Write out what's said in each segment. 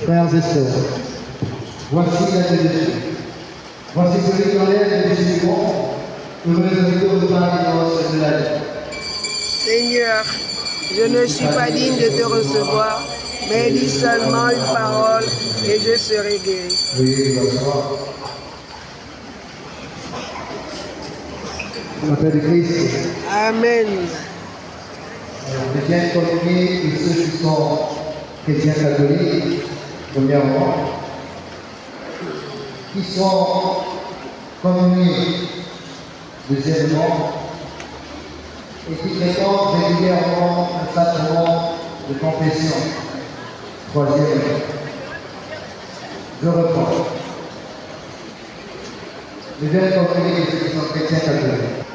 Frères et sœurs, voici la vérité. Voici celui qui enlève les musulmans, heureux de Paris dans de la vie. Seigneur, je ne suis pas digne de te recevoir, mais dis seulement une parole et je serai guéri. Oui, bonsoir. Au nom de Christ. Amen. Les bien communiés et ceux qui sont chrétiens catholiques, premièrement, qui sont communiés, deuxièmement, et qui fréquentent régulièrement un sacrement de confession, troisièmement. Je reprends. Les bien communiés et ceux qui sont chrétiens catholiques.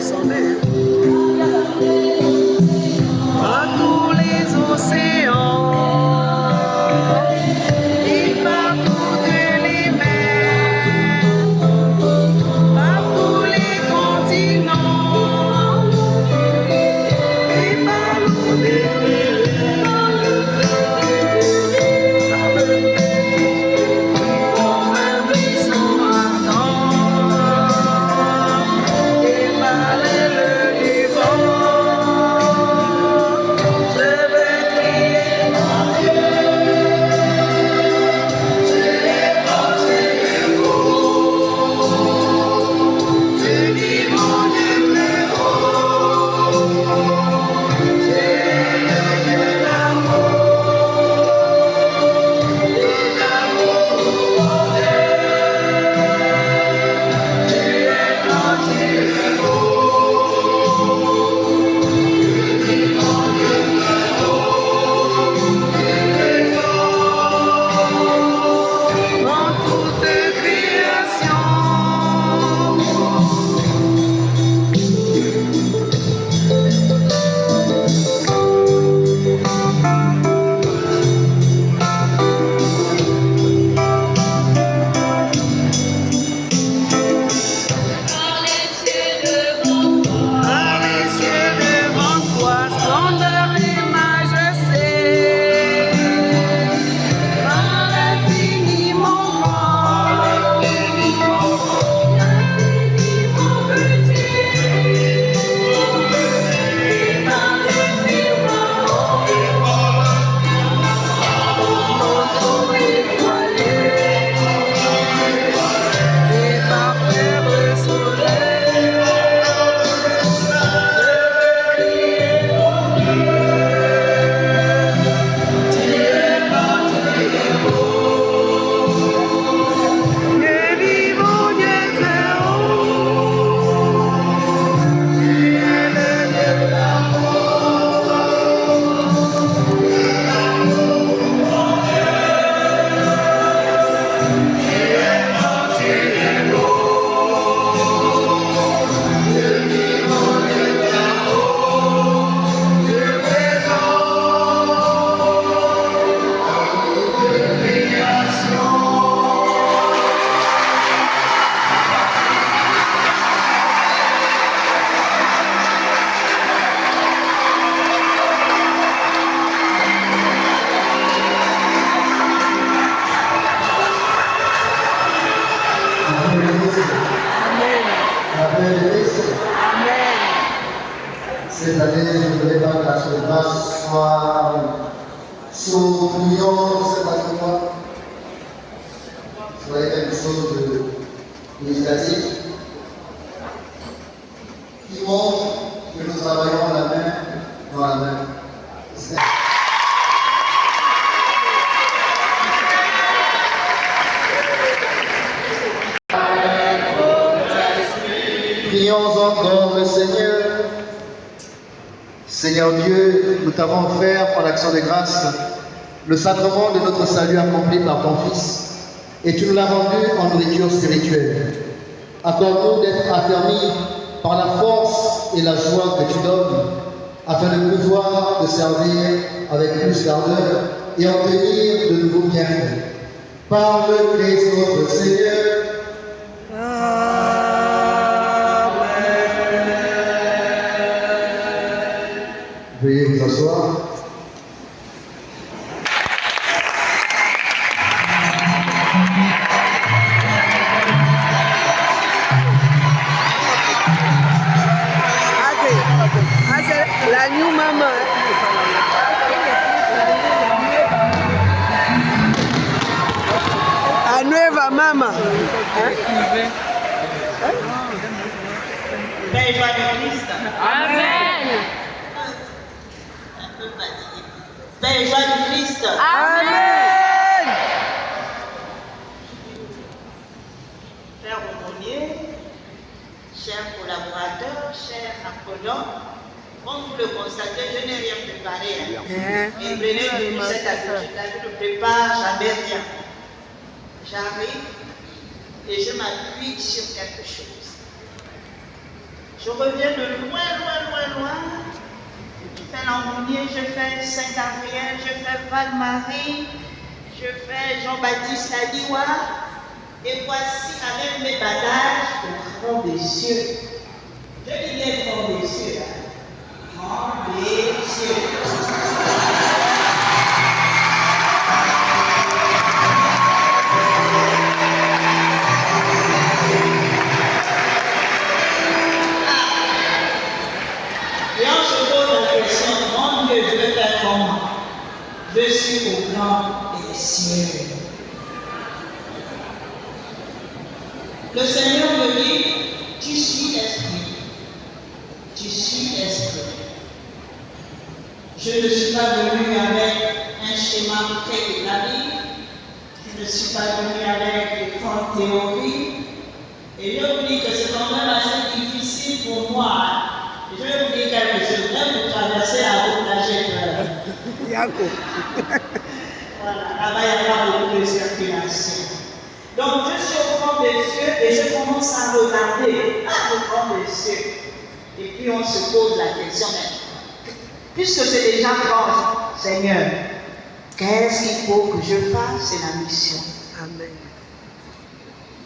descendez. Par tous les océans et par toutes les mers, par tous les continents et par l'eau des comme un buisson ardent et par l'aile du vent, je vais crier mon Dieu, je l'ai porté le haut, je dis mon Dieu très haut, j'ai de l'amour pour Dieu, tu es porté le haut, je dis mon Dieu très haut, dans toute création. Par les cieux devant toi, splendeur et majesté, par l'infiniment grand, l'infiniment petit, et par les firmaments, manteau étoilé, et par terre le soleil, je veux crier mon Dieu, tu es porté haut, Dieu vivant, Dieu très haut, tu es le Dieu de l'amour, tu es porté haut, Dieu vivant, Dieu très haut, Dieu présent, de création. Amen. Amen. Cette année, je voudrais pas que la grâce soit souriant cette année-là, soit quelque chose d'initiatif qui montre que nous travaillons la main dans la main. Prions encore le Seigneur. Seigneur Dieu, nous t'avons offert en action de grâce le sacrement de notre salut accompli par ton Fils, et tu nous l'as rendu en nourriture spirituelle. Accorde-nous d'être affermis par la force et la joie que tu donnes, afin de pouvoir te servir avec plus d'ardeur et obtenir de nouveaux bienfaits. Par le Christ notre Seigneur. Veuillez vous asseoir. Ah, c'est la new maman. La nueva mama. Belle joie de Christ. Amen. Belle joie de Christ. Amen. Frère aumônier, chers collaborateurs, chers apprenants, comme vous le constatez, je n'ai rien préparé. Et venez de cette habitude-là, je ne prépare jamais rien. J'arrive et je m'appuie sur quelque chose. Je reviens de loin, loin, loin, loin. Je fais Lambonier, je fais Saint-Gabriel, je fais Val-Marie, je fais Jean-Baptiste Ladiwa. Et voici avec mes bagages au grand des cieux. Je dis bien grand des cieux. Grand des cieux. Et on se pose la question, mon Dieu, je vais faire comment? Je suis au grand des cieux. Le Seigneur me dit, tu suis l'esprit. Tu suis l'esprit. Je ne suis pas venu avec un schéma préétabli. Je ne suis pas venu avec des grandes théories. Et je vous dis que c'est quand même assez difficile pour moi. Je vais vous dire quelque chose. Même pour traverser la route, là, j'ai peur. Voilà, là-bas, il n'y a pas beaucoup de circulation. Donc, je suis au grand des cieux et je commence à regarder au grand des cieux. Et puis, on se pose la question, mais puisque c'est déjà grand, Seigneur, qu'est-ce qu'il faut que je fasse? C'est la mission. Amen.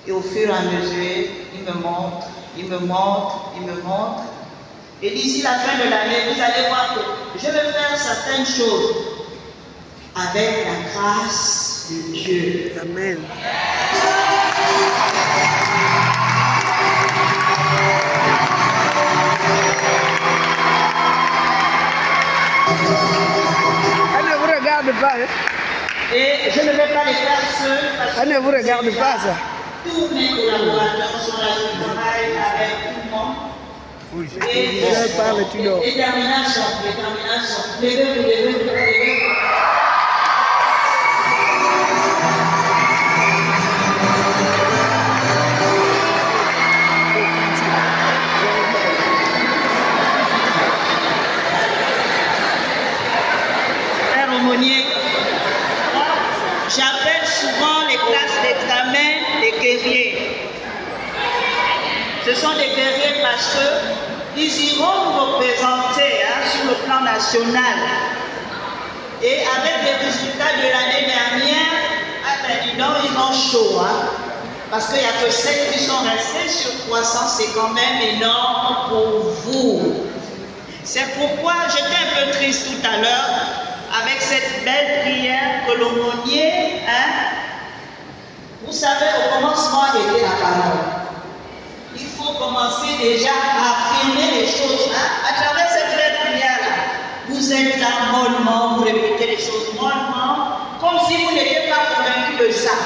Et au fur et à mesure, il me montre, il me montre, il me montre. Et d'ici la fin de l'année, vous allez voir que je vais faire certaines choses avec la grâce de Dieu. Amen. Elle ne vous regarde pas, hein? Et je ne vais pas les faire seuls parce Elle ne vous regarde pas, ça. tous mes collaborateurs sont là, je travaille avec tout le monde. Et Je parle, tu dors. détermination, détermination. Levez-vous. Frère Aumônier, j'appelle souvent les classes d'examen des guerriers. Ce sont des guerriers parce qu'ils iront nous représenter sur le plan national. Et avec les résultats de l'année dernière, dis donc, ils ont chaud. Parce qu'il n'y a que 7 qui sont restés sur 300, c'est quand même énorme pour vous. C'est pourquoi j'étais un peu triste tout à l'heure avec cette belle prière que l'aumônier, vous savez, au commencement était la parole. Il faut commencer déjà à affirmer les choses. À travers cette belle prière-là, vous êtes là mollement, vous répétez les choses mollement, comme si vous n'étiez pas convaincu de ça.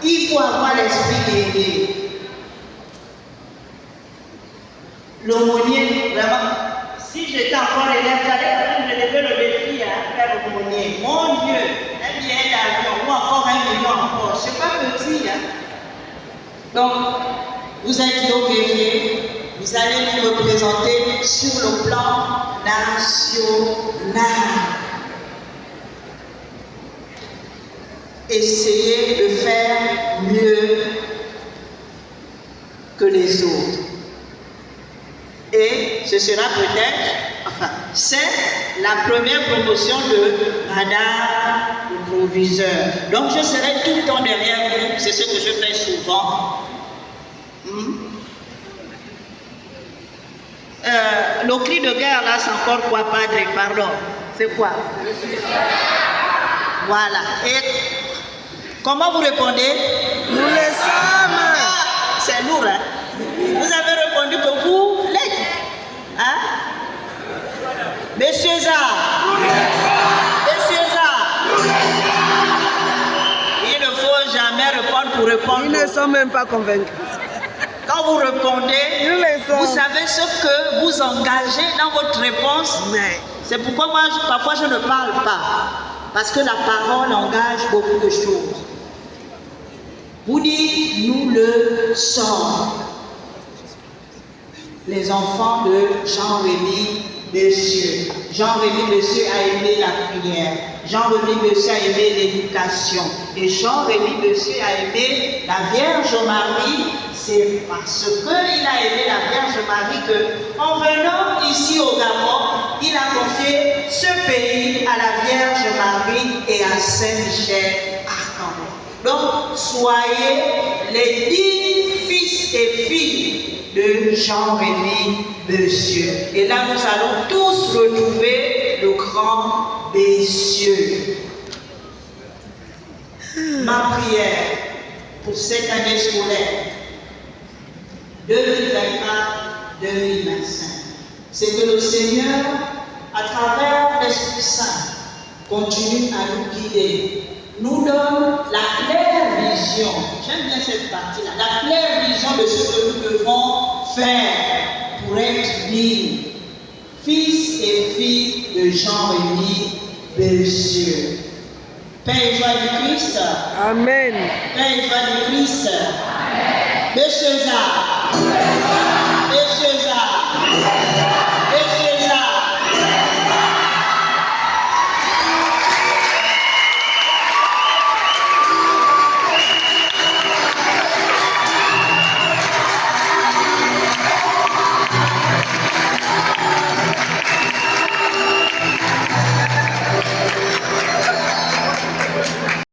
Il faut avoir l'esprit guerrier. L'aumônier, vraiment, si j'étais encore élève, j'allais me lever le défi à faire l'aumônier. Mon Dieu, un billet d'avion ou encore 1 million encore, c'est pas petit. Donc, vous êtes nos guerriers, vous allez nous représenter sur le plan national. Essayez de faire mieux que les autres. Et ce sera peut-être, c'est la première promotion de Madame le proviseur. Donc je serai tout le temps derrière vous, c'est ce que je fais souvent. Le cri de guerre là, c'est encore quoi, padre? Pardon. C'est quoi? Voilà. Et comment vous répondez? Nous le sommes. C'est lourd, hein? Vous avez répondu que vous l'êtes. Hein? Messieurs Zard. Messieurs Zard. Il ne faut jamais répondre pour répondre. Ils ne sont même pas convaincus. Quand vous répondez, vous savez ce que vous engagez dans votre réponse. C'est pourquoi moi, parfois, je ne parle pas. Parce que la parole engage beaucoup de choses. Vous dites, nous le sommes. Les enfants de Jean-Rémy Monsieur. Jean-Rémy Monsieur a aimé la prière. Jean-Rémy Monsieur a aimé l'éducation. Et Jean-Rémy Monsieur a aimé la Vierge Marie, c'est parce qu'il a aimé la Vierge Marie que, en venant ici au Gabon, il a confié ce pays à la Vierge Marie et à Saint-Michel Archange. Donc, soyez les dignes fils et filles de Jean-Rémy Bessieux. Et là, nous allons tous retrouver le grand Bessieux. Ma prière pour cette année scolaire 2024-2025, c'est que le Seigneur, à travers l'Esprit Saint, continue à nous guider, nous donne la claire vision, j'aime bien cette partie-là, la claire vision de ce que nous devons faire pour être dignes, fils et filles de Jean-Rémy Bessieux. Père et joie du Christ. Amen. Père et joie du Christ. Amen. De César.